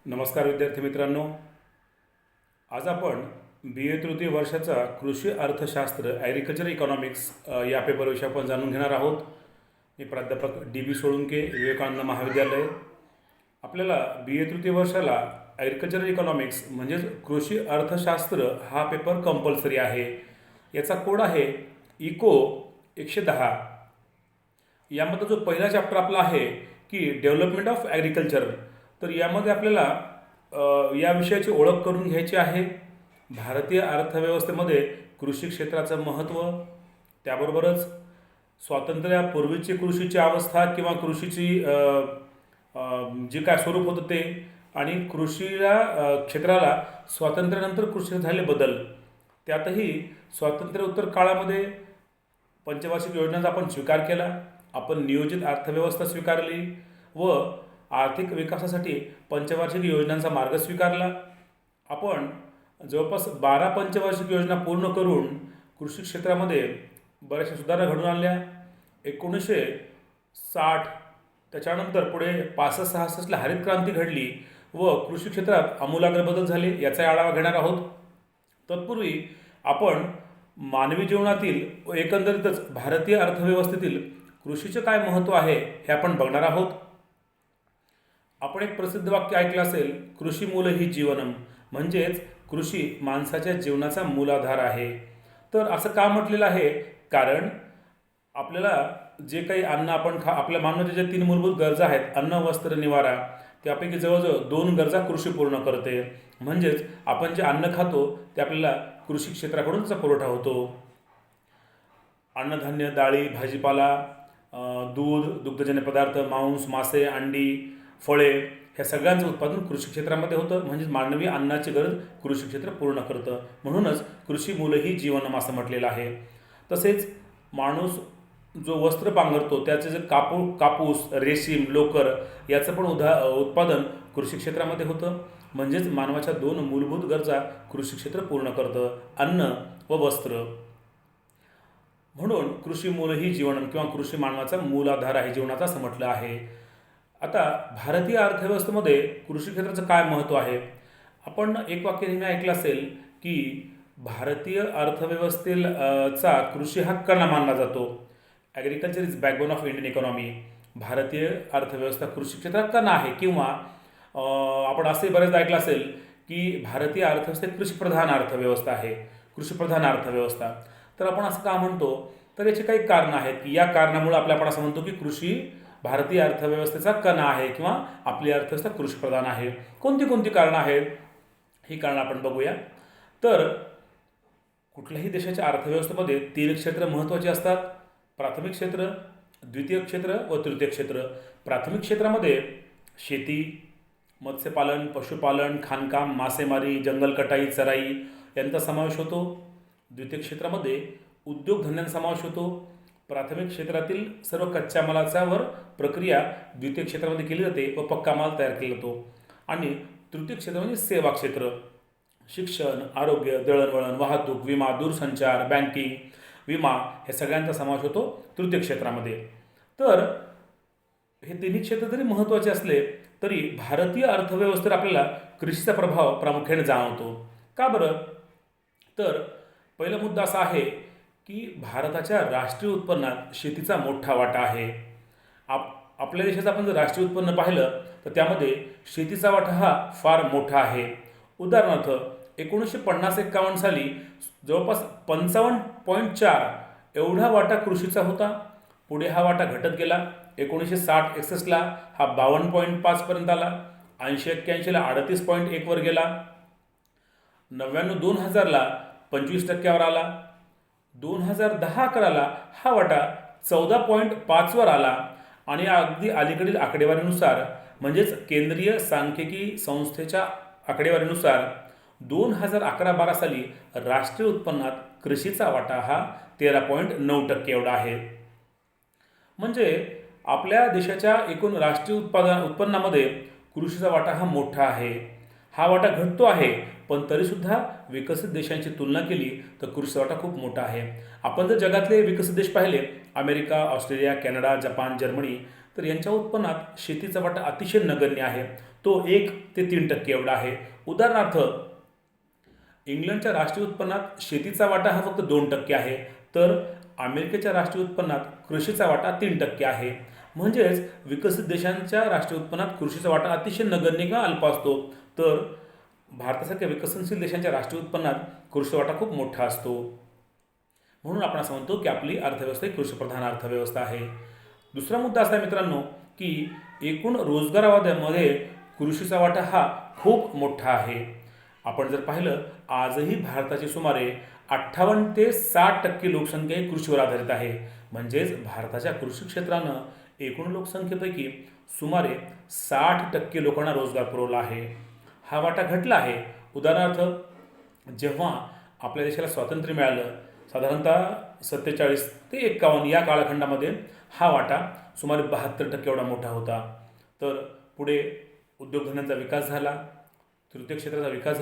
नमस्कार विद्यार्थी मित्रांनो. आज आपण बी ए तृतीय वर्षाचा कृषी अर्थशास्त्र ॲग्रिकल्चर इकॉनॉमिक्स या पेपर विषय आपण जाणून घेणार आहोत. मी प्राध्यापक डी बी सोळुंके, विवेकानंद महाविद्यालय. आपल्याला बी ए तृतीय वर्षाला ॲग्रिकल्चर इकॉनॉमिक्स म्हणजेच कृषी अर्थशास्त्र हा पेपर कंपल्सरी आहे. याचा कोड आहे इको 110. यामध्ये जो पहिला चॅप्टर आपला आहे की डेव्हलपमेंट ऑफ ॲग्रिकल्चर, तर यामध्ये आपल्याला या विषयाची ओळख करून घ्यायची आहे. भारतीय अर्थव्यवस्थेमध्ये कृषी क्षेत्राचं महत्त्व, त्याबरोबरच स्वातंत्र्यापूर्वीची कृषीची अवस्था किंवा कृषीची जे काय स्वरूप होतं ते, आणि कृषीला क्षेत्राला स्वातंत्र्यानंतर कृषी झाले बदल. त्यातही स्वातंत्र्योत्तर काळामध्ये पंचवार्षिक योजनांचा आपण स्वीकार केला, आपण नियोजित अर्थव्यवस्था स्वीकारली व आर्थिक विकासासाठी पंचवार्षिक योजनांचा मार्ग स्वीकारला. आपण जवळपास 12 पंचवार्षिक योजना पूर्ण करून कृषी क्षेत्रामध्ये बऱ्याचशा सुधारणा घडून आणल्या. 1960 त्याच्यानंतर पुढे 65-66ला हरित क्रांती घडली व कृषी क्षेत्रात आमूलाग्र बदल झाले. याचा आढावा घेणार आहोत. तत्पूर्वी आपण मानवी जीवनातील व एकंदरीतच भारतीय अर्थव्यवस्थेतील कृषीचे काय महत्त्व आहे हे आपण बघणार आहोत. आपण एक प्रसिद्ध वाक्य ऐकलं असेल, कृषी मूल ही जीवनम, म्हणजेच कृषी माणसाच्या जीवनाचा मूलाधार आहे. तर असं का म्हटलेलं आहे? कारण आपल्याला जे काही अन्न आपण आपल्या मानवाच्या ज्या 3 मूलभूत गरजा आहेत, अन्न, वस्त्र, निवारा, त्यापैकी जवळजवळ 2 गरजा कृषी पूर्ण करते. म्हणजेच आपण जे अन्न खातो ते आपल्याला कृषी क्षेत्राकडून त्याचा पुरवठा होतो. अन्नधान्य, डाळी, भाजीपाला, दूध, दुग्धजन्य पदार्थ, मांस, मासे, अंडी, फळे, ह्या सगळ्यांचं उत्पादन कृषी क्षेत्रामध्ये होतं. म्हणजेच मानवी अन्नाची गरज कृषी क्षेत्र पूर्ण करतं. म्हणूनच कृषी मूल ही जीवनम असं म्हटलेलं आहे. तसेच माणूस जो वस्त्र पांघरतो त्याचे जे कापूस, रेशीम, लोकर याचं पण उत्पादन कृषी क्षेत्रामध्ये होतं. म्हणजेच मानवाच्या 2 मूलभूत गरजा कृषी क्षेत्र पूर्ण करतं, अन्न व वस्त्र. म्हणून कृषी मूल ही जीवनम किंवा कृषी मानवाचा मूलाधार आहे जीवनाचा असं म्हटलं आहे. आता भारतीय अर्थव्यवस्थेमध्ये कृषी क्षेत्राचं काय महत्त्व आहे? आपण एक वाक्य नेहमी ऐकलं असेल की भारतीय अर्थव्यवस्थेचा कृषी हा कणा मानला जातो. Agriculture is backbone of Indian economy. भारतीय अर्थव्यवस्था कृषी क्षेत्रात कणा आहे. किंवा आपण असंही बरेचदा ऐकलं असेल की भारतीय अर्थव्यवस्था कृषीप्रधान अर्थव्यवस्था आहे, कृषीप्रधान अर्थव्यवस्था. तर आपण असं का म्हणतो? तर याची काही कारणं आहेत की या कारणामुळे आपण असं म्हणतो की कृषी भारतीय अर्थव्यवस्थेचा कणा आहे किंवा आपली अर्थव्यवस्था कृषीप्रधान आहे. कोणती कोणती कारणं आहेत ही कारणं आपण बघूया. तर कुठल्याही देशाच्या अर्थव्यवस्थेमध्ये 3 क्षेत्र महत्त्वाची असतात: प्राथमिक क्षेत्र, द्वितीय क्षेत्र व तृतीय क्षेत्र. प्राथमिक क्षेत्रामध्ये शेती, मत्स्यपालन, पशुपालन, खाणकाम, मासेमारी, जंगलकटाई, चराई यांचा समावेश होतो. द्वितीय क्षेत्रामध्ये उद्योगधंद्यांचा समावेश होतो. प्राथमिक क्षेत्रातील सर्व कच्च्या मालाचा प्रक्रिया द्वितीय क्षेत्रामध्ये केली जाते व पक्का माल तयार केला जातो. आणि तृतीय क्षेत्र म्हणजे सेवा क्षेत्र, शिक्षण, आरोग्य, दळणवळण, वाहतूक, विमा, दूरसंचार, बँकिंग, विमा हे सगळ्यांचा समावेश होतो तृतीय क्षेत्रामध्ये. तर हे 3 क्षेत्र जरी महत्त्वाचे असले तरी भारतीय अर्थव्यवस्थेवर आपल्याला कृषीचा प्रभाव प्रामुख्याने जाणवतो. का बरं? तर पहिला मुद्दा असा आहे की भारताच्या राष्ट्रीय उत्पन्नात शेतीचा मोठा वाटा आहे. आपल्या देशाचं आपण जर राष्ट्रीय उत्पन्न पाहिलं तर त्यामध्ये शेतीचा वाटा हा फार मोठा आहे. उदाहरणार्थ 1950-51 साली जवळपास 55.4 एवढा वाटा कृषीचा होता. पुढे हा वाटा घटत गेला. 1960-61ला हा 52.5 पर्यंत आला. 80-81ला 38.1 वर गेला. 99-2000ला 25% आला. 2010-11ला हा वाटा 14.5 वर आला. आणि अगदी अलीकडील आकडेवारीनुसार म्हणजेच केंद्रीय सांख्यिकी संस्थेच्या आकडेवारीनुसार 2011-12 साली राष्ट्रीय उत्पन्नात कृषीचा वाटा हा 13.9% एवढा आहे. म्हणजे आपल्या देशाच्या एकूण राष्ट्रीय उत्पन्नामध्ये कृषीचा वाटा हा मोठा आहे. हा वाटा घटतो आहे, पण तरीसुद्धा विकसित देशांची तुलना केली तर कृषीचा वाटा खूप मोठा आहे. आपण जर जगातले विकसित देश पाहिले, America, Australia, Canada, Japan, Germany, तर यांच्या उत्पन्नात शेतीचा वाटा अतिशय नगण्य आहे. तो 1 ते 3% एवढा आहे. उदाहरणार्थ, इंग्लंडच्या राष्ट्रीय उत्पन्नात शेतीचा वाटा हा फक्त 2% आहे, तर अमेरिकेच्या राष्ट्रीय उत्पन्नात कृषीचा वाटा 3% आहे. म्हणजेच विकसित देशांच्या राष्ट्रीय उत्पन्नात कृषीचा वाटा अतिशय नगण्य किंवा अल्प असतो, तर भारतासारख्या विकसनशील देशांच्या राष्ट्रीय उत्पन्नात कृषीचा वाटा खूप मोठा असतो. म्हणून आपण असं म्हणतो की आपली अर्थव्यवस्था ही कृषीप्रधान अर्थव्यवस्था आहे. दुसरा मुद्दा असा आहे मित्रांनो, की एकूण रोजगारामध्ये कृषीचा वाटा हा खूप मोठा आहे. आपण जर पाहिलं, आजही भारताची सुमारे 58 ते 60% लोकसंख्या ही कृषीवर आधारित आहे. म्हणजेच भारताच्या कृषी क्षेत्रानं एकूण लोकसंख्येपैकी सुमारे 60% लोकांना रोजगार पुरवला आहे. हा वाटा घटला आहे. उदाहरणार्थ, जेव्हा आपल्या देशाला स्वातंत्र्य मिळालं, साधारणतः 47 ते 51 या कालखंडामध्ये हा वाटा सुमारे 72% एवढा मोठा होता. तर पुढे उद्योगधंद्यांचा विकास झाला, तृतीय क्षेत्राचा विकास झाला.